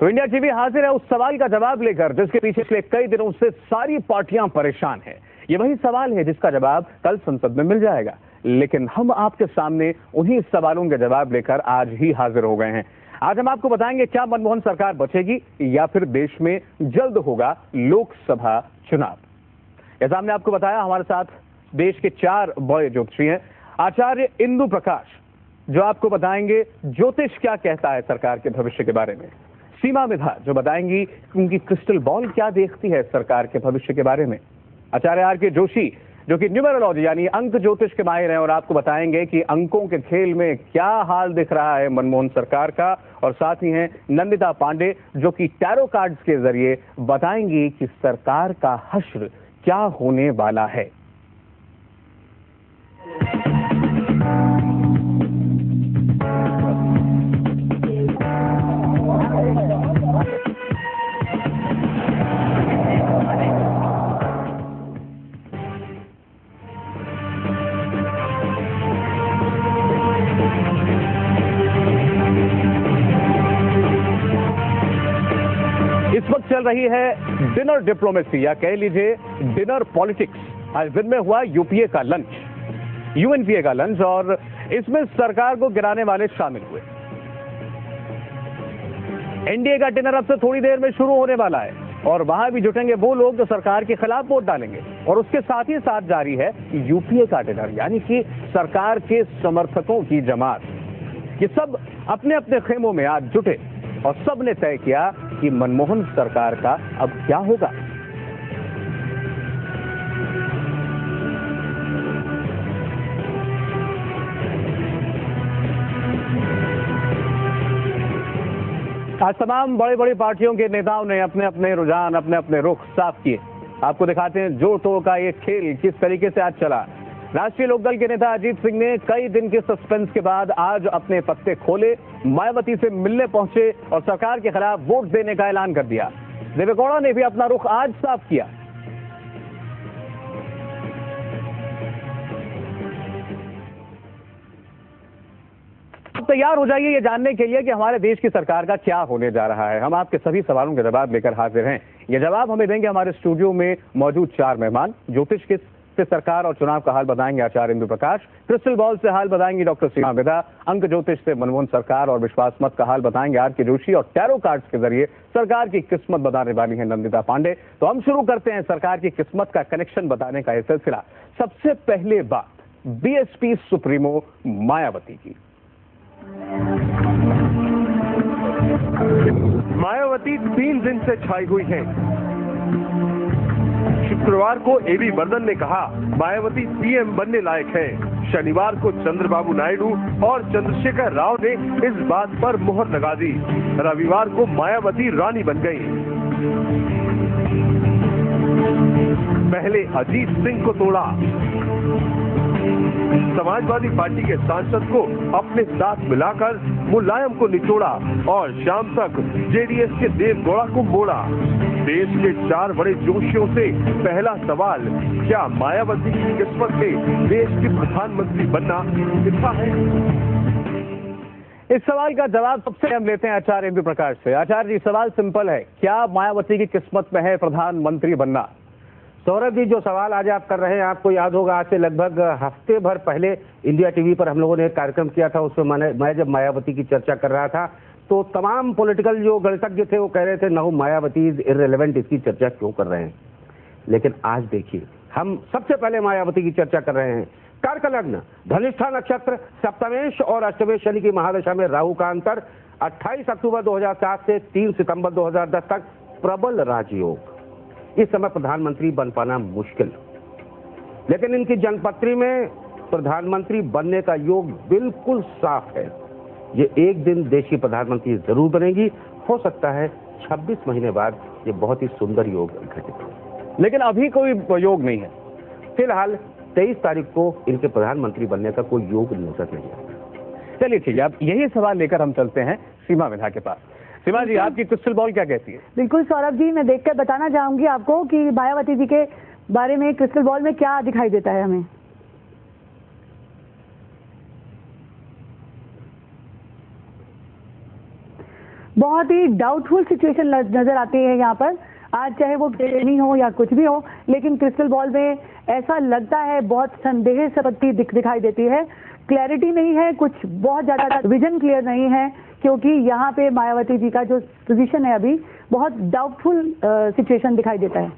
तो India TV हाजिर है उस सवाल का जवाब लेकर जिसके पीछे पिछले कई दिनों से सारी पार्टियां परेशान हैं। ये वही सवाल है जिसका जवाब कल संसद में मिल जाएगा, लेकिन हम आपके सामने उन्हीं सवालों के जवाब लेकर आज ही हाजिर हो गए हैं। आज हम आपको बताएंगे क्या मनमोहन सरकार बचेगी या फिर देश में जल्द होगा लोकसभा चुनाव। जैसा हमने आपको बताया, हमारे साथ देश के 4 बड़े ज्योतिषी हैं। आचार्य इंदु प्रकाश जो आपको बताएंगे ज्योतिष क्या कहता है सरकार के भविष्य के बारे में। सीमा मिधा जो बताएंगी उनकी क्रिस्टल बॉल क्या देखती है सरकार के भविष्य के बारे में। आचार्य आर के जोशी जो कि न्यूमरोलॉजी यानी अंक ज्योतिष के माहिर हैं और आपको बताएंगे कि अंकों के खेल में क्या हाल दिख रहा है मनमोहन सरकार का। और साथ ही हैं नंदिता पांडे जो कि टैरो कार्ड्स के जरिए बताएंगी कि सरकार का हश्र क्या होने वाला है। इस वक्त चल रही है डिनर डिप्लोमेसी या कह लीजिए डिनर पॉलिटिक्स। आज दिन में हुआ यूपीए का लंच, यूएनपीए का लंच, और इसमें सरकार को गिराने वाले शामिल हुए। एनडीए का डिनर अब से थोड़ी देर में शुरू होने वाला है और वहां भी जुटेंगे वो लोग जो सरकार के खिलाफ वोट डालेंगे। और उसके साथ ही साथ जारी है यूपीए का डिनर यानी कि सरकार के समर्थकों की जमात। ये सब अपने अपने खेमों में आज जुटे और सबने तय किया कि मनमोहन सरकार का अब क्या होगा। आज तमाम बड़ी बड़ी पार्टियों के नेताओं ने अपने अपने रुझान, अपने अपने रुख साफ किए। आपको दिखाते हैं जोड़ तोड़ का ये खेल किस तरीके से आज चला। राष्ट्रीय लोकदल के नेता अजीत सिंह ने कई दिन के सस्पेंस के बाद आज अपने पत्ते खोले, मायावती से मिलने पहुंचे और सरकार के खिलाफ वोट देने का ऐलान कर दिया। देवेगौड़ा ने भी अपना रुख आज साफ किया। अब तैयार हो जाइए ये जानने के लिए कि हमारे देश की सरकार का क्या होने जा रहा है। हम आपके सभी सवालों के जवाब लेकर हाजिर हैं। ये जवाब हमें देंगे हमारे स्टूडियो में मौजूद 4 मेहमान। ज्योतिष के से सरकार और चुनाव का हाल बताएंगे आचार्य इंदु प्रकाश, क्रिस्टल बॉल से हाल बताएंगे डॉक्टर सीमा मिधा, अंक ज्योतिष से मनमोहन सरकार और विश्वास मत का हाल बताएंगे आर के जोशी, और टैरो कार्ड्स के जरिए सरकार की किस्मत बताने वाली है नंदिता पांडे। तो हम शुरू करते हैं सरकार की किस्मत का कनेक्शन बताने का यह सिलसिला। सबसे पहले बात बीएसपी सुप्रीमो मायावती की। मायावती 3 दिन से छाई हुई हैं। शुक्रवार को एबी वर्दन ने कहा मायावती पीएम बनने लायक है। शनिवार को चंद्रबाबू नायडू और चंद्रशेखर राव ने इस बात पर मुहर लगा दी। रविवार को मायावती रानी बन गई। पहले अजीत सिंह को तोड़ा, समाजवादी पार्टी के सांसद को अपने साथ मिलाकर मुलायम को निचोड़ा और शाम तक जेडीएस के देवेगौड़ा को मोड़ा। देश के 4 बड़े जोशियों से पहला सवाल, क्या मायावती की किस्मत में देश के प्रधानमंत्री बनना लिखा है? इस सवाल का जवाब सबसे हम लेते हैं आचार्य इंदु प्रकाश से। आचार्य जी, सवाल सिंपल है, क्या मायावती की किस्मत में है प्रधानमंत्री बनना? सौरभ जी, जो सवाल आज आप कर रहे हैं, आपको याद होगा आज से लगभग हफ्ते भर पहले इंडिया टीवी पर हम लोगों ने एक कार्यक्रम किया था। उसमें मैं जब मायावती की चर्चा कर रहा था तो तमाम पॉलिटिकल जो गणितज्ञ थे वो कह रहे थे नहो मायावती इज इररिलेवेंट, इसकी चर्चा क्यों कर रहे हैं। लेकिन आज देखिए, हम सबसे पहले मायावती की चर्चा कर रहे हैं। कर्क लग्न, धनिष्ठा नक्षत्र, सप्तमेश और अष्टमेश शनि की महादशा में राहु का अंतर, 28 अक्टूबर 2007 से 3 सितंबर 2010 तक प्रबल राजयोग। इस समय प्रधानमंत्री बन पाना मुश्किल, लेकिन इनकी जन्मपत्री में प्रधानमंत्री बनने का योग बिल्कुल साफ है। ये एक दिन देश की प्रधानमंत्री जरूर बनेगी। हो सकता है 26 महीने बाद ये बहुत ही सुंदर योग घटित हो, लेकिन अभी कोई योग नहीं है। फिलहाल 23 तारीख को इनके प्रधानमंत्री बनने का कोई योग नजर नहीं आता। चलिए ठीक है, अब यही सवाल लेकर हम चलते हैं सीमा मिधा के पास। सीमा जी, आपकी क्रिस्टल बॉल क्या कहती है? बिल्कुल सौरभ जी, मैं देखकर बताना चाहूंगी आपको कि मायावती जी के बारे में क्रिस्टल बॉल में क्या दिखाई देता है हमें। बहुत ही डाउटफुल सिचुएशन नजर आती है यहाँ पर। आज चाहे वो ट्रेनिंग हो या कुछ भी हो, लेकिन क्रिस्टल बॉल में ऐसा लगता है बहुत संदेह संपत्ति दिखाई देती है। क्लैरिटी नहीं है, कुछ बहुत ज्यादा विजन क्लियर नहीं है, क्योंकि यहाँ पे मायावती जी का जो पोजीशन है अभी बहुत डाउटफुल सिचुएशन दिखाई देता है।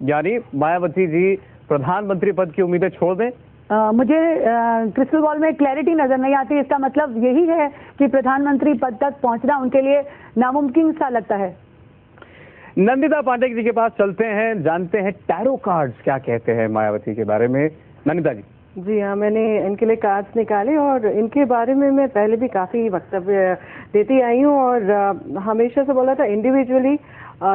यानी मायावती जी प्रधानमंत्री पद की उम्मीदें छोड़ दें? मुझे क्रिस्टल बॉल में क्लैरिटी नजर नहीं आती। इसका मतलब यही है कि प्रधानमंत्री पद तक पहुंचना उनके लिए नामुमकिन सा लगता है। नंदिता पांडे जी के पास चलते हैं, जानते हैं टैरो कार्ड्स क्या कहते हैं मायावती के बारे में। नंदिता जी। जी हाँ, मैंने इनके लिए कार्ड्स निकाले और इनके बारे में मैं पहले भी काफ़ी वक्तव्य देती आई हूँ और हमेशा से बोला था इंडिविजुअली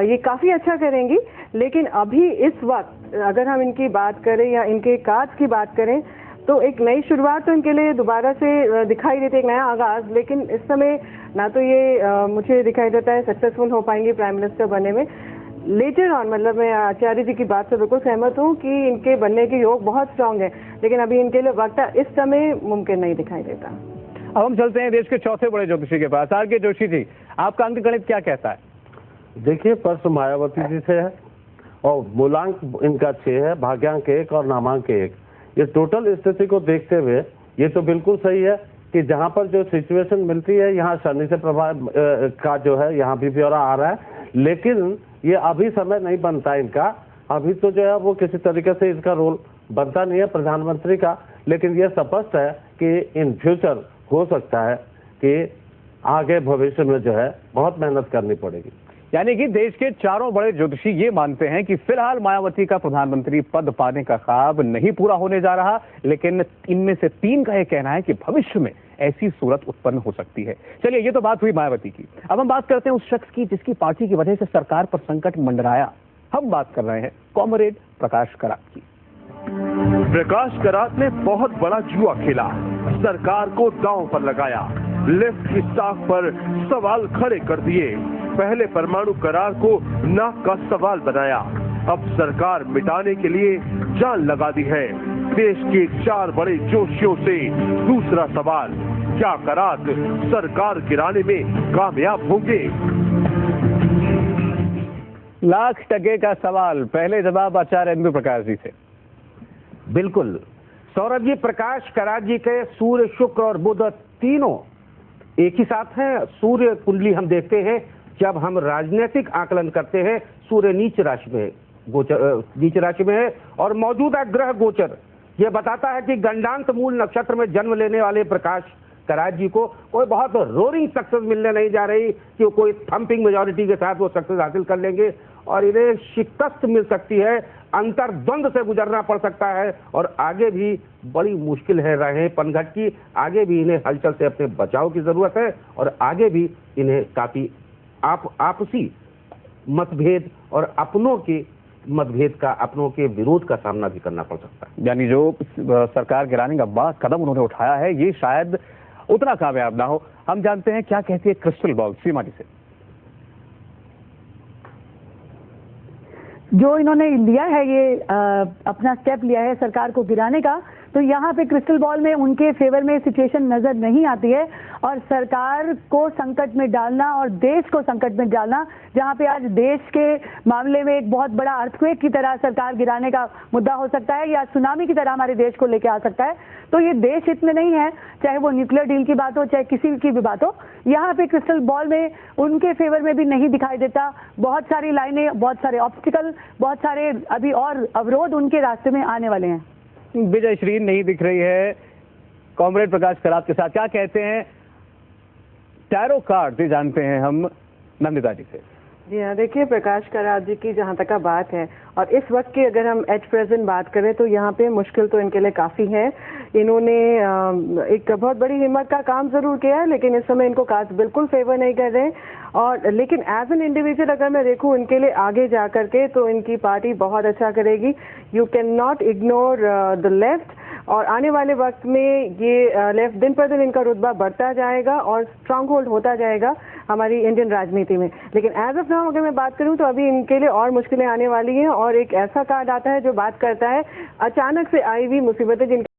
ये काफ़ी अच्छा करेंगी, लेकिन अभी इस वक्त अगर हम इनकी बात करें या इनके कार्ड्स की बात करें तो एक नई शुरुआत तो इनके लिए दोबारा से दिखाई देती है, एक नया आगाज़। लेकिन इस समय ना तो ये मुझे दिखाई देता है सक्सेसफुल हो पाएंगे प्राइम मिनिस्टर बनने में। लेटर ऑन, मतलब मैं आचार्य जी की बात से बिल्कुल सहमत हूँ कि इनके बनने के योग बहुत स्ट्रांग है, लेकिन अभी इनके लिए वक्त इस समय मुमकिन नहीं दिखाई देता। अब हम चलते हैं देश के चौथे बड़े ज्योतिषी के पास। आर के जोशी जी, आपका अंक गणित क्या कहता है? देखिए, प्रश्न मायावती जी से है और मूलांक इनका 6 है, भाग्यांक 1 और नामांक 1। ये टोटल स्थिति को देखते हुए ये तो बिल्कुल सही है कि जहां पर जो सिचुएशन मिलती है, यहाँ शनि से प्रभाव का जो है यहाँ भी ब्यौरा आ रहा है, लेकिन ये अभी समय नहीं बनता इनका। अभी तो जो है वो किसी तरीके से इसका रोल बनता नहीं है प्रधानमंत्री का, लेकिन ये स्पष्ट है कि इन फ्यूचर हो सकता है कि आगे भविष्य में जो है बहुत मेहनत करनी पड़ेगी। यानी कि देश के चारों बड़े ज्योतिषी ये मानते हैं कि फिलहाल मायावती का प्रधानमंत्री पद पाने का ख्वाब नहीं पूरा होने जा रहा, लेकिन इनमें से 3 का यह कहना है कि भविष्य में ऐसी सूरत उत्पन्न हो सकती है। चलिए, ये तो बात हुई मायावती की। अब हम बात करते हैं उस शख्स की जिसकी पार्टी की वजह से सरकार पर संकट मंडराया। हम बात कर रहे हैं कॉमरेड प्रकाश करात की। प्रकाश करात ने बहुत बड़ा जुआ खेला, सरकार को दांव पर लगाया, लेफ्ट की साख पर सवाल खड़े कर दिए, पहले परमाणु करार को नाक का सवाल बनाया, अब सरकार मिटाने के लिए जान लगा दी है। देश के 4 बड़े जोशियों से दूसरा सवाल, क्या करात सरकार गिराने में कामयाब होंगे? लाख टके का सवाल, पहले जवाब आचार्य इंदु प्रकाश जी से। बिल्कुल सौरभ जी, प्रकाश करात जी के सूर्य, शुक्र और बुध तीनों एक ही साथ हैं। सूर्य कुंडली हम देखते हैं, जब हम राजनीतिक आकलन करते हैं, सूर्य नीच राशि में गोचर, नीच राशि में है और मौजूदा ग्रह गोचर यह बताता है कि गंडांत मूल नक्षत्र में जन्म लेने वाले प्रकाश करात जी को कोई बहुत रोरिंग सक्सेस मिलने नहीं जा रही कि वो कोई थंपिंग मेजॉरिटी के साथ वो सक्सेस हासिल कर लेंगे, और इन्हें शिकस्त मिल सकती है, अंतर्द्वंद से गुजरना पड़ सकता है और आगे भी बड़ी मुश्किल है रहे पनघट की। आगे भी इन्हें हलचल से अपने बचाव की जरूरत है और आगे भी इन्हें काफी आपसी मतभेद और अपनों के मतभेद का, अपनों के विरोध का सामना भी करना पड़ सकता है। यानी जो सरकार गिराने का बड़ा कदम उन्होंने उठाया है, ये शायद उतना कामयाब ना हो। हम जानते हैं क्या कहती है क्रिस्टल बॉल, सीमा जी से। जो इन्होंने लिया है ये अपना स्टेप लिया है सरकार को गिराने का, तो यहाँ पे क्रिस्टल बॉल में उनके फेवर में सिचुएशन नजर नहीं आती है और सरकार को संकट में डालना और देश को संकट में डालना, जहाँ पे आज देश के मामले में एक बहुत बड़ा अर्थक्वेक की तरह सरकार गिराने का मुद्दा हो सकता है या सुनामी की तरह हमारे देश को लेके आ सकता है। तो ये देश हित में नहीं है, चाहे वो न्यूक्लियर डील की बात हो चाहे किसी की भी बात हो। यहाँ पे क्रिस्टल बॉल में उनके फेवर में भी नहीं दिखाई देता। बहुत सारी लाइनें, बहुत सारे ऑब्स्टिकल, बहुत सारे अभी और अवरोध उनके रास्ते में आने वाले हैं। विजय श्री नहीं दिख रही है कॉमरेड प्रकाश करात के साथ। क्या कहते हैं टैरो कार्ड, ये जानते हैं हम नंदिता जी से। जी हाँ, देखिए प्रकाश करात जी की जहाँ तक का बात है और इस वक्त की अगर हम एट प्रेजेंट बात करें तो यहाँ पे मुश्किल तो इनके लिए काफ़ी है। इन्होंने एक बहुत बड़ी हिम्मत का काम जरूर किया है, लेकिन इस समय इनको कार्ड्स बिल्कुल फेवर नहीं कर रहे। और लेकिन एज एन इंडिविजुअल अगर मैं देखूँ इनके लिए आगे जा करके तो इनकी पार्टी बहुत अच्छा करेगी। You can not ignore the left, और आने वाले वक्त में ये लेफ्ट दिन पर दिन इनका रुतबा बढ़ता जाएगा और स्ट्रांग होल्ड होता जाएगा हमारी इंडियन राजनीति में। लेकिन एज ऑफ नाउ अगर मैं बात करूं तो अभी इनके लिए और मुश्किलें आने वाली हैं और एक ऐसा कार्ड आता है जो बात करता है अचानक से आई हुई मुसीबतें जिनके